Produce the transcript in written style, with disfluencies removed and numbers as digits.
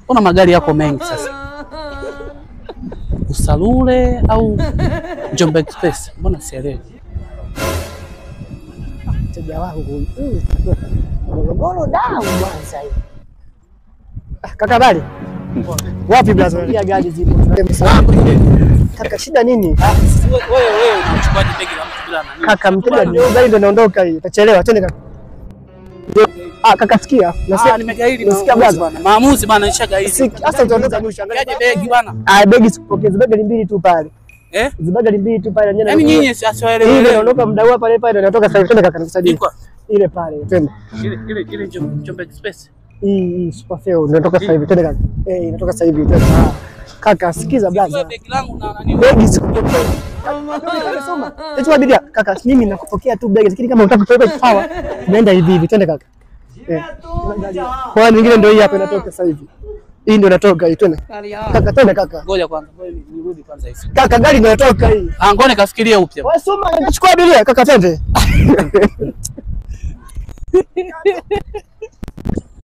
Kuna magari yako mengi sasa. Usalule au Njombe Express? Mbona sielewi. Mteja wangu Morogoro damu Mwanza hiyo. Kaka bali. Wapi blaza? Ya gari zipo. Kaka shida nini? Wewe unachukuaje begi la mtu bila nani? Kaka mteja ndio gari ndio naondoka hii. Utachelewa. Twende kaka. Kaka sikia. Nimegairi nasikia blaza. Maamuzi bana nishagairi. Sasa utaondoka mwisho. Angalia begi bana. Begi sikupokea. Begi mbili tu pale. Zibagari mbili tu pale nyanya. Yaani nyinyi asiwaelewe. Ile naondoka mdau hapa pale natoka sasa twende kaka nikusaidie. Ile pale twende. Ile Njombe Express. Hii super fair natoka sasa hivi twende kaka. Inatoka sasa hivi twende. Kaka sikiza blaza. Begi langu na nani? Begi sikupokea. Soma. Eti abiria kaka mimi nakupokea tu begi lakini kama unataka kutoka sawa naenda hivi twende kaka. Kwa nyingine ndio hii hapa inatoka sasa hivi. Hii ndio inatoka hii twende. Kaka twende kaka. Ngoja kwanza. Nirudi kwanza hivi. Kaka gari ndio inatoka hii. Ngone kafikiria upya. Wewe soma nachukua abiria kaka twende.